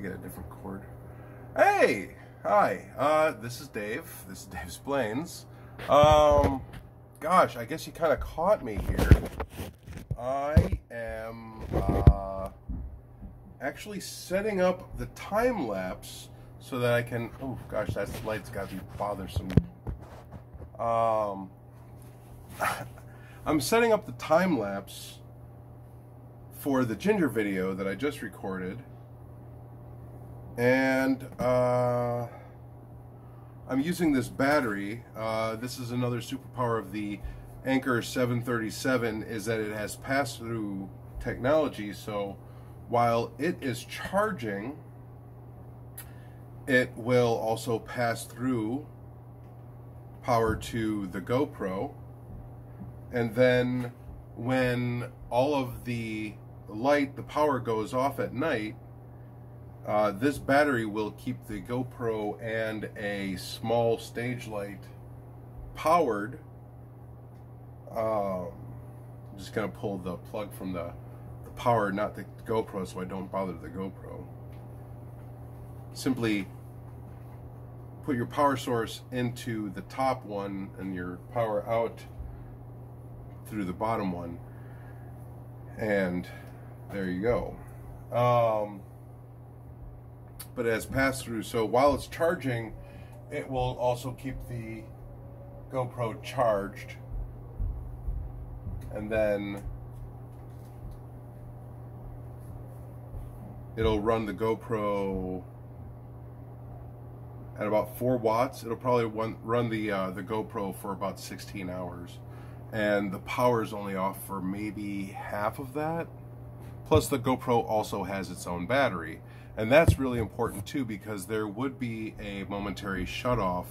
get a different cord. Hey! Hi, this is Dave. This is Dave Explains. Gosh, I guess you kind of caught me here. I am actually setting up the time lapse so that I can. Oh gosh, that light's got to be bothersome. I'm setting up the time lapse for the ginger video that I just recorded, and I'm using this battery. This is another superpower of the Anker 737, is that it has pass-through technology. So while it is charging, it will also pass through power to the GoPro, and then when all of the power goes off at night, this battery will keep the GoPro and a small stage light powered. I'm just going to pull the plug from the power, not the GoPro, so I don't bother the GoPro. Simply put your power source into the top one and your power out through the bottom one, and there you go. But it has pass through, so while it's charging, it will also keep the GoPro charged, and then it'll run the GoPro at about 4 watts. It'll probably run the GoPro for about 16 hours, and the power is only off for maybe half of that. Plus the GoPro also has its own battery, and that's really important too, because there would be a momentary shutoff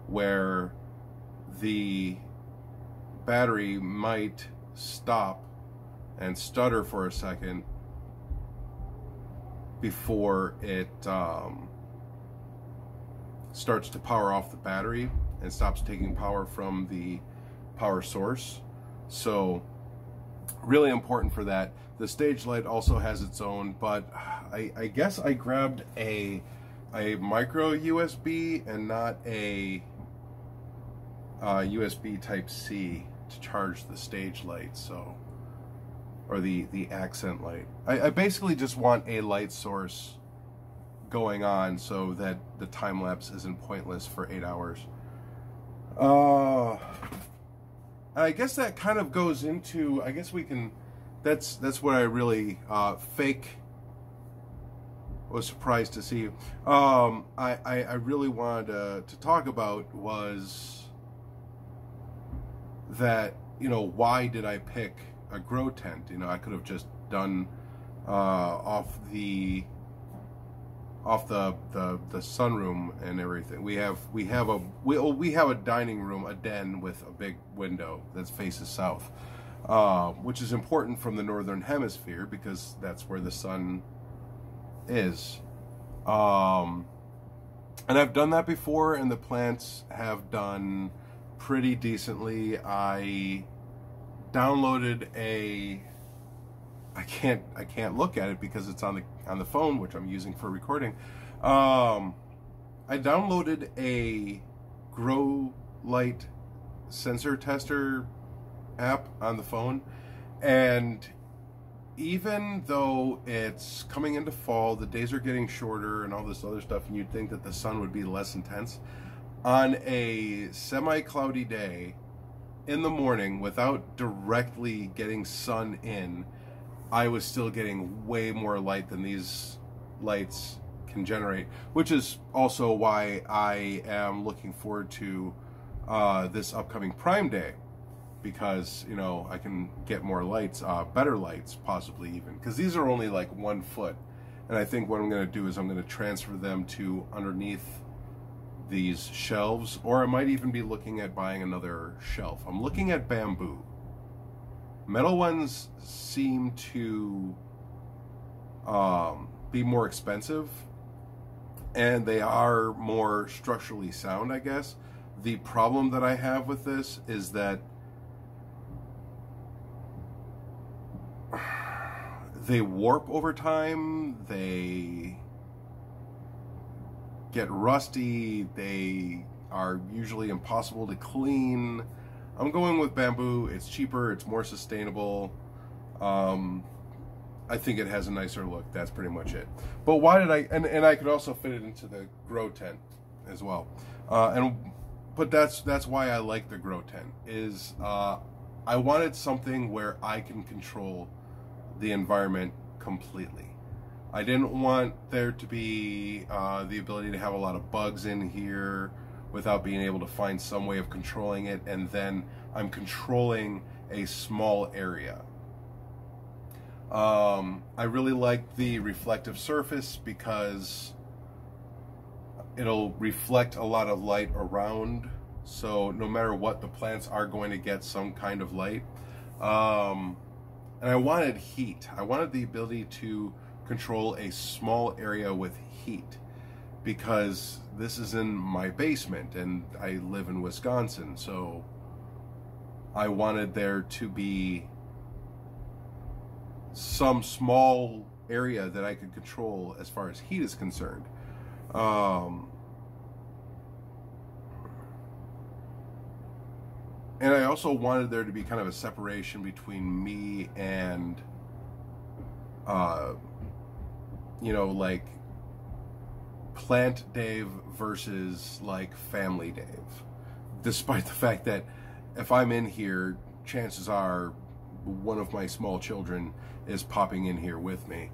where the battery might stop and stutter for a second before it starts to power off the battery and stops taking power from the power source. So really important for that. The stage light also has its own, but I guess I grabbed a micro USB and not a USB type C to charge the stage light, so, or the accent light. I basically just want a light source going on so that the time lapse isn't pointless for 8 hours. I guess that kind of goes into, I guess we can, that's what I really was surprised to see. I really wanted to talk about was that, you know, why did I pick a grow tent? You know, I could have just done off the sunroom and everything. We have a dining room, a den with a big window that faces south, which is important from the northern hemisphere because that's where the sun is. And I've done that before, and the plants have done pretty decently. I downloaded I can't look at it because it's on the phone, which I'm using for recording. I downloaded a grow light sensor tester app on the phone, and even though it's coming into fall, the days are getting shorter and all this other stuff, and you'd think that the sun would be less intense, on a semi-cloudy day in the morning without directly getting sun in, I was still getting way more light than these lights can generate, which is also why I am looking forward to this upcoming Prime Day, because, you know, I can get more lights, better lights possibly even, because these are only like 1 foot, and I think what I'm going to do is I'm going to transfer them to underneath these shelves, or I might even be looking at buying another shelf. I'm looking at bamboo. Metal ones seem to be more expensive, and they are more structurally sound, I guess. The problem that I have with this is that they warp over time. They get rusty. They are usually impossible to clean. I'm going with bamboo. It's cheaper, it's more sustainable. I think it has a nicer look. That's pretty much it. But why did I, and I could also fit it into the grow tent as well. But that's why I like the grow tent, is I wanted something where I can control the environment completely. I didn't want there to be the ability to have a lot of bugs in here without being able to find some way of controlling it, and then I'm controlling a small area. I really like the reflective surface because it'll reflect a lot of light around, so no matter what, the plants are going to get some kind of light. And I wanted heat. I wanted the ability to control a small area with heat, because this is in my basement and I live in Wisconsin, so I wanted there to be some small area that I could control as far as heat is concerned. And I also wanted there to be kind of a separation between me and you know, like Plant Dave versus like Family Dave. Despite the fact that if I'm in here, chances are one of my small children is popping in here with me,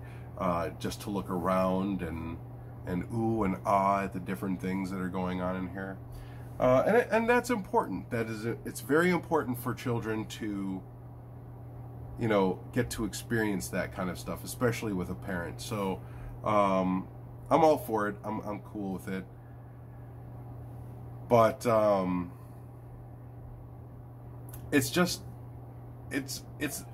just to look around and ooh and ah at the different things that are going on in here. And that's important. It's very important for children to, you know, get to experience that kind of stuff, especially with a parent. So I'm all for it. I'm cool with it. But it's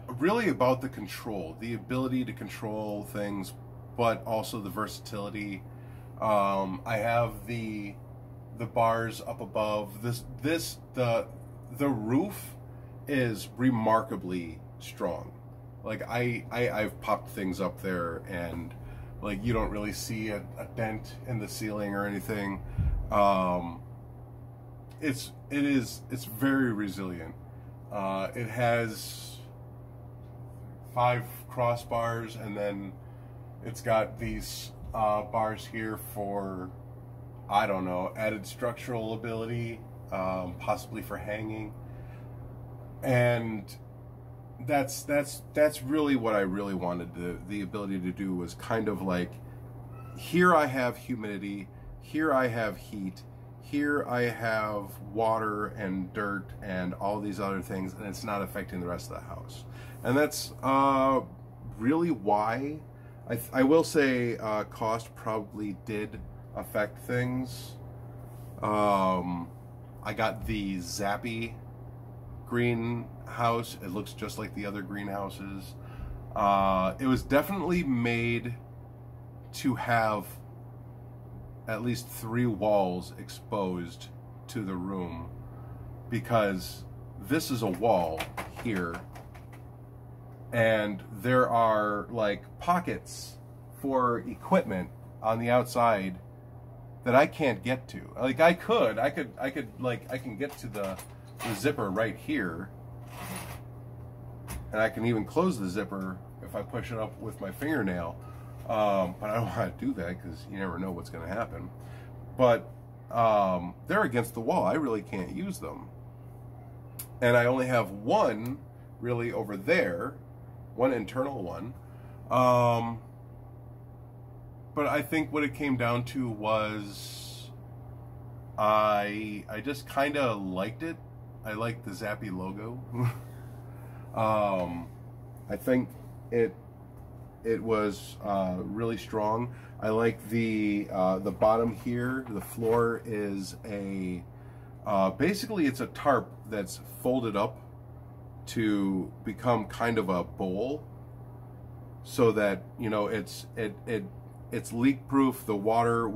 really about the control, the ability to control things, but also the versatility. I have the bars up above. The roof is remarkably strong. Like I've popped things up there, and like you don't really see a dent in the ceiling or anything. It's very resilient. It has 5 crossbars, and then it's got these bars here for, I don't know, added structural ability, possibly for hanging. And that's really what I really wanted. The ability to do was kind of like, here I have humidity, here I have heat, here I have water and dirt and all these other things, and it's not affecting the rest of the house. And that's really why. I will say cost probably did affect things. I got the Zappy greenhouse. It looks just like the other greenhouses. It was definitely made to have at least 3 walls exposed to the room, because this is a wall here, and there are like pockets for equipment on the outside that I can't get to. Like I can get to the zipper right here, and I can even close the zipper if I push it up with my fingernail. But I don't want to do that because you never know what's going to happen. But they're against the wall. I really can't use them. And I only have one really over there, one internal one. But I think what it came down to was I just kind of liked it. I liked the Zappy logo. I think it was really strong. I like the bottom here. The floor is basically it's a tarp that's folded up to become kind of a bowl, so that, you know, it's leak proof. The water's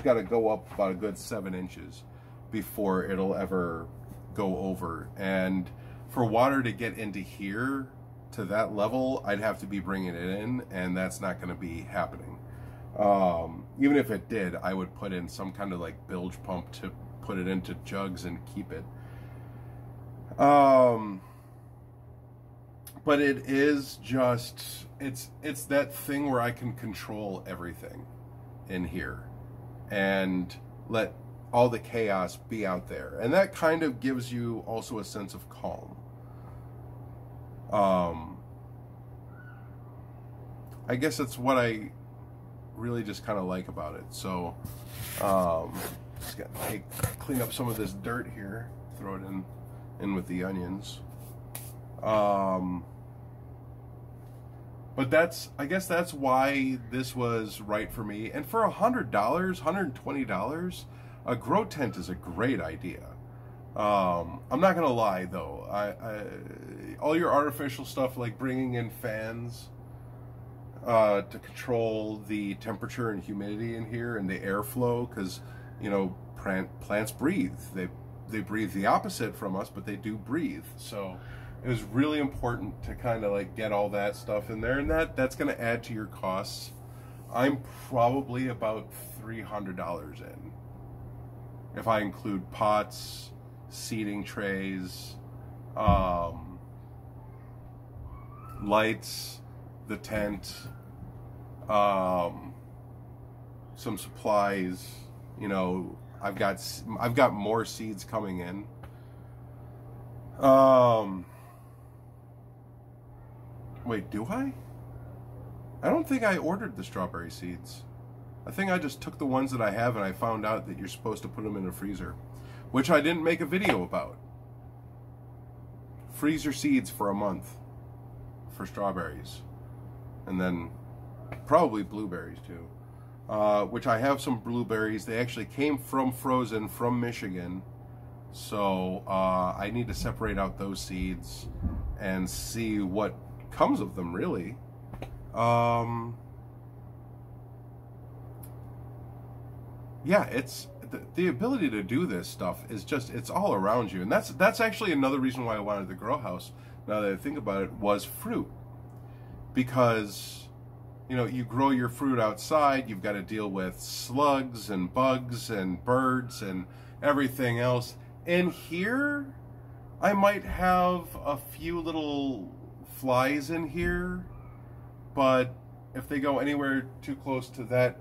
got to go up about a good 7 inches before it'll ever go over. And for water to get into here to that level, I'd have to be bringing it in, and that's not going to be happening. Even if it did, I would put in some kind of like bilge pump to put it into jugs and keep it. But it is just, it's that thing where I can control everything in here and let all the chaos be out there. And that kind of gives you also a sense of calm. I guess that's what I really just kind of like about it. So, just got to clean up some of this dirt here, throw it in with the onions. But I guess that's why this was right for me. And for $100, $120, a grow tent is a great idea. I'm not gonna lie though, all your artificial stuff like bringing in fans to control the temperature and humidity in here and the airflow, because you know plants breathe. They breathe the opposite from us, but they do breathe. So it was really important to kind of like get all that stuff in there, and that's going to add to your costs. I'm probably about $300 in, if I include pots, seating trays, lights, the tent, some supplies. You know, I've got more seeds coming in. Wait, do I? I don't think I ordered the strawberry seeds. I think I just took the ones that I have, and I found out that you're supposed to put them in a freezer, which I didn't make a video about. Freeze your seeds for a month for strawberries, and then probably blueberries too, which I have some blueberries. They actually came from frozen from Michigan, so I need to separate out those seeds and see what comes of them, really. Yeah, it's the ability to do this stuff is just, it's all around you. And that's actually another reason why I wanted the grow house, now that I think about it, was fruit. Because, you know, you grow your fruit outside, you've got to deal with slugs and bugs and birds and everything else. In here, I might have a few little flies in here, but if they go anywhere too close to that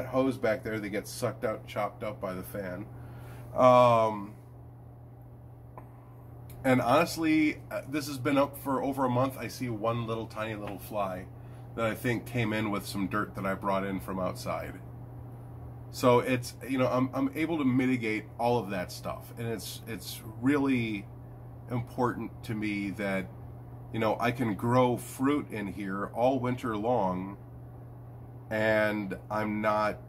hose back there, they get sucked out, chopped up by the fan. And honestly, this has been up for over a month. I see one little tiny little fly that I think came in with some dirt that I brought in from outside. So it's, you know, I'm able to mitigate all of that stuff, and it's really important to me that, you know, I can grow fruit in here all winter long, and I'm not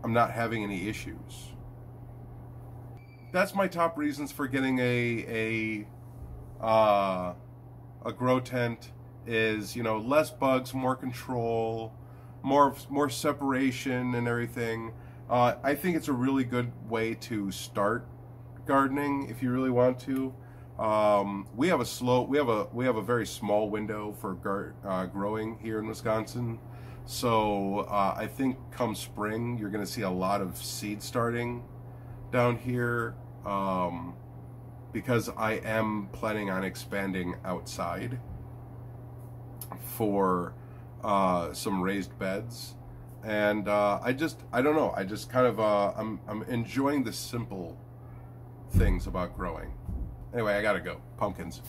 having any issues. That's my top reasons for getting a grow tent is, you know, less bugs, more control, more separation and everything. I think it's a really good way to start gardening if you really want to. We have a very small window for growing here in Wisconsin. So I think come spring you're going to see a lot of seed starting down here, because I am planning on expanding outside for some raised beds, and I don't know, I just kind of I'm enjoying the simple things about growing. Anyway, I gotta go. Pumpkins.